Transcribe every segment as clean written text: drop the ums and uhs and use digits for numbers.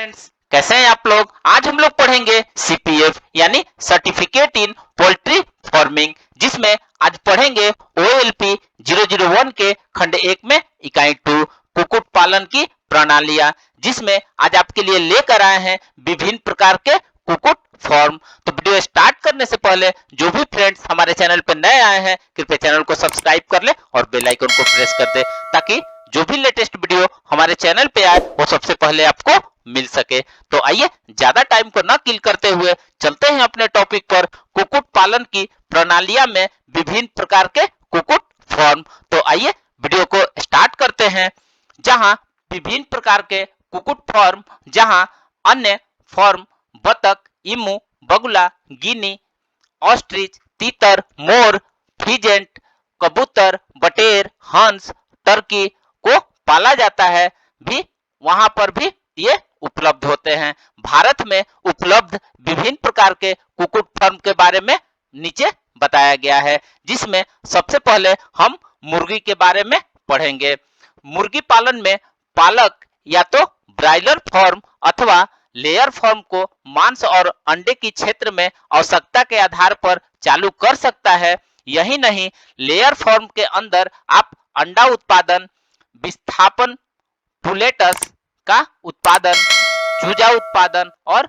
Friends, कैसे हैं आप लोग। आज हम लोग पढ़ेंगे सीपीएफ यानी सर्टिफिकेट इन पोल्ट्री फार्मिंग, जिसमें आज पढ़ेंगे ओएलपी 001 के खंड 1 में इकाई 2 कुक्कुट पालन की प्रणालियां, जिसमें आज आपके लिए लेकर आए हैं विभिन्न प्रकार के कुक्कुट फॉर्म। तो वीडियो स्टार्ट करने से पहले जो भी फ्रेंड्स हमारे चैनल पर नए आए हैं कृपया चैनल को सब्सक्राइब कर ले और बेल आइकन को प्रेस कर दे, ताकि जो भी लेटेस्ट वीडियो हमारे चैनल पे आए वो सबसे पहले आपको मिल सके। तो आइए ज्यादा टाइम को न किल करते हुए चलते हैं अपने टॉपिक पर। कुक्कुट पालन की प्रणालियां में विभिन्न प्रकार के कुक्कुट फॉर्म। तो आइए वीडियो को स्टार्ट करते हैं। जहां विभिन्न प्रकार के कुक्कुट फॉर्म, जहां अन्य फॉर्म बतख, इमू, बगुला, गिनी, ऑस्ट्रिच, तीतर, मोर, फिजेंट, कबूतर, बटेर, हंस, टर्की को पाला जाता है, भी वहां पर भी ये उपलब्ध होते हैं। भारत में उपलब्ध विभिन्न प्रकार के कुक्कुट फॉर्म के बारे में नीचे बताया गया है, जिसमें सबसे पहले हम मुर्गी के बारे में पढ़ेंगे। मुर्गी पालन में पालक या तो ब्रायलर फॉर्म अथवा लेयर फॉर्म को मांस और अंडे की क्षेत्र में आवश्यकता के आधार पर चालू कर सकता है। यही नहीं, लेयर फॉर्म के अंदर आप अंडा उत्पादन, विस्थापन, पुलेटस का उत्पादन, चूजा उत्पादन और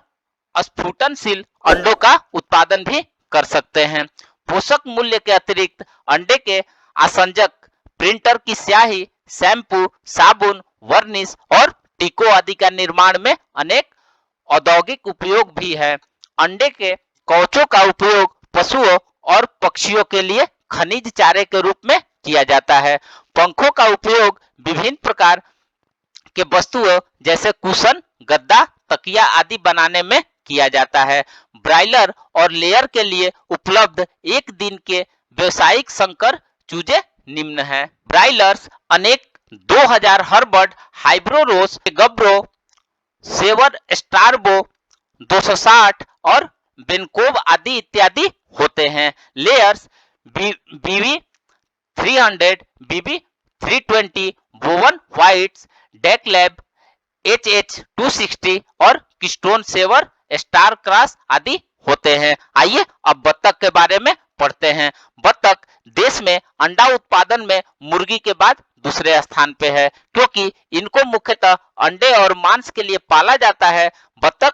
स्फुटनशील अंडों का उत्पादन भी कर सकते हैं। पोषक मूल्य के अतिरिक्त अंडे के आसंजक, प्रिंटर की स्याही, शैम्पू, साबुन, वर्निश और टीको आदि का निर्माण में अनेक औद्योगिक उपयोग भी है। अंडे के कवचों का उपयोग पशुओं और पक्षियों के लिए खनिज चारे के रूप में किया जाता है। पंखों का उपयोग विभिन्न प्रकार के वस्तुओं जैसे कुशन, गद्दा, तकिया आदि बनाने में किया जाता है। ब्रायलर और लेयर के लिए उपलब्ध एक दिन के व्यवसायिक संकर चूजे निम्न हैं। ब्रायलर्स अनेक 2000 हर्बर्ड, हाइब्रोरोस, गब्रो, सेवर स्टारबो 260 और बेनकोव आदि इत्यादि होते हैं। लेयर्स बीवी 300, बीबी 320, बोवन व्हाइट्स, डेकलैब, HH 260 और किस्टोन सेवर, स्टार क्रॉस आदि होते हैं। आइए अब बत्तख के बारे में पढ़ते हैं। बत्तख देश में अंडा उत्पादन में मुर्गी के बाद दूसरे स्थान पे है, क्योंकि इनको मुख्यतः अंडे और मांस के लिए पाला जाता है। बत्तख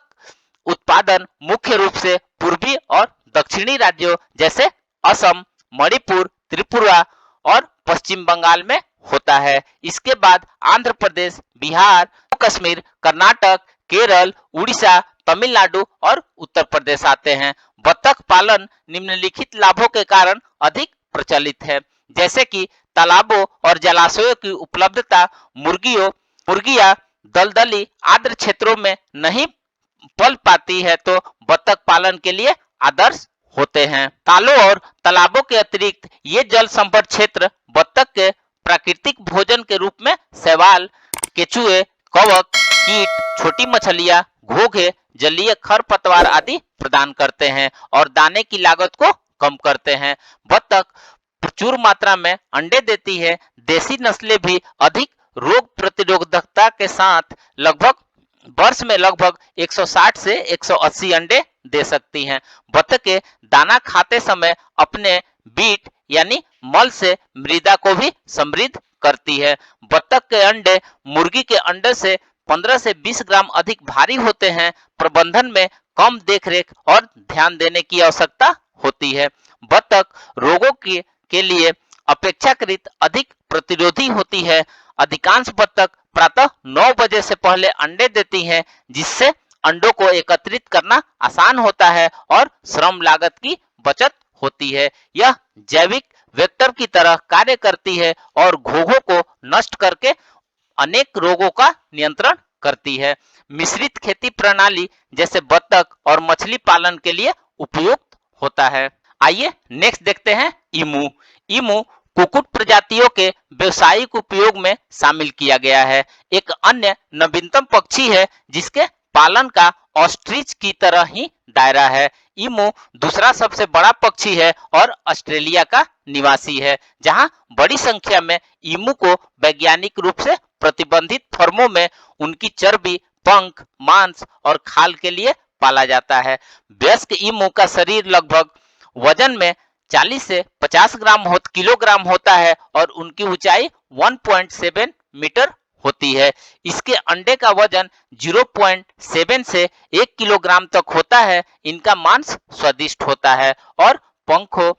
उत्पादन मुख्य रूप से पूर्वी और दक्षिणी राज्यों जैसे असम, मणिपुर, त्रिपुरा और पश्चिम बंगाल में होता है। इसके बाद आंध्र प्रदेश, बिहार, कश्मीर, कर्नाटक, केरल, उड़ीसा, तमिलनाडु और उत्तर प्रदेश आते हैं। बत्तख पालन निम्नलिखित लाभों के कारण अधिक प्रचलित है, जैसे कि तालाबों और जलाशयों की उपलब्धता। मुर्गियां दलदली आर्द्र क्षेत्रों में नहीं पल पाती है, तो बत्तख पालन के लिए आदर्श होते हैं। तालों और तालाबों के अतिरिक्त ये जल संभर क्षेत्र बत्तख के प्राकृतिक भोजन के रूप में शैवाल, केचुए, कवक, कीट, छोटी मछलियां, घोंघे, जलीय खरपतवार आदि प्रदान करते हैं और दाने की लागत को कम करते हैं। बत्तख प्रचुर मात्रा में अंडे देती है। देसी नस्लें भी अधिक रोग प्रतिरोधकता के साथ वर्ष में लगभग 160 से 180 अंडे दे सकती हैं। बत्तख के दाना खाते समय अपने बीट यानी मल से मृदा को भी समृद्ध करती है। बत्तख के अंडे मुर्गी के अंडे से 15 से 20 ग्राम अधिक भारी होते हैं। प्रबंधन में कम देखरेख और ध्यान देने की आवश्यकता होती है। बत्तख रोगों के लिए अपेक्षाकृत अधिक प्रतिरोधी होती है। अधिकांश बत्तख प्रातः 9 बजे से पहले अंडे देती हैं, जिससे अंडों को एकत्रित करना आसान होता है और श्रम लागत की बचत होती है। यह जैविक वेक्टर की तरह कार्य करती है और घोंघों को नष्ट करके अनेक रोगों का नियंत्रण करती है। मिश्रित खेती प्रणाली जैसे बत्तख और मछली पालन के लिए उपयुक्त होता है। आइए नेक्स्ट देखते हैं ईमू। ईमू कुक्कुट प्रजातियों के व्यवसायिक उपयोग में शामिल किया गया है। एक अन्य नवीनतम पक्षी है जिसके पालन का ऑस्ट्रिच की तरह ही दायरा है। ईमू दूसरा सबसे बड़ा पक्षी है और ऑस्ट्रेलिया का निवासी है, जहां बड़ी संख्या में ईमू को वैज्ञानिक रूप से प्रतिबंधित फर्मों में उनकी चर्बी पंख, मांस और खाल के लिए पाला जाता है। वयस्क ईमू का शरीर लगभग वजन में 40 से 50 किलोग्राम होता है और उनकी ऊंचाई 1.7 मीटर होती है। इसके अंडे का वजन 0.7 से 1 किलोग्राम तक होता है। इनका मांस स्वादिष्ट होता है और पंखों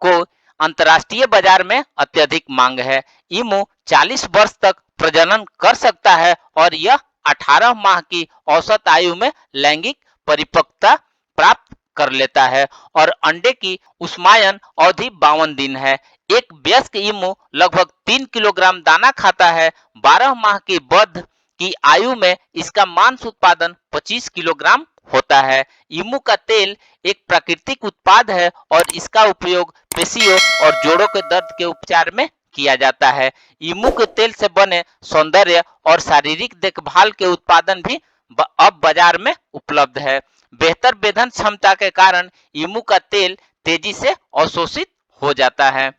को अंतर्राष्ट्रीय बाजार में अत्यधिक मांग है। ईमू 40 वर्ष तक प्रजनन कर सकता है और यह 18 माह की औसत आयु में लैंगिक परिपक्वता प्राप्त कर लेता है और अंडे की उष्मायन अवधि 52 दिन है। एक वयस्क ईमू लगभग 3 किलोग्राम दाना खाता है। 12 माह की वध की आयु में इसका मांस उत्पादन 25 किलोग्राम होता है। ईमू का तेल एक प्राकृतिक उत्पाद है और इसका उपयोग पेशियों और जोड़ों के दर्द के उपचार में किया जाता है। ईमू के तेल से बने सौंदर्य और शारीरिक देखभाल के उत्पादन भी अब बाजार में उपलब्ध है। बेहतर वेधन क्षमता के कारण ईमू का तेल तेजी से अवशोषित हो जाता है।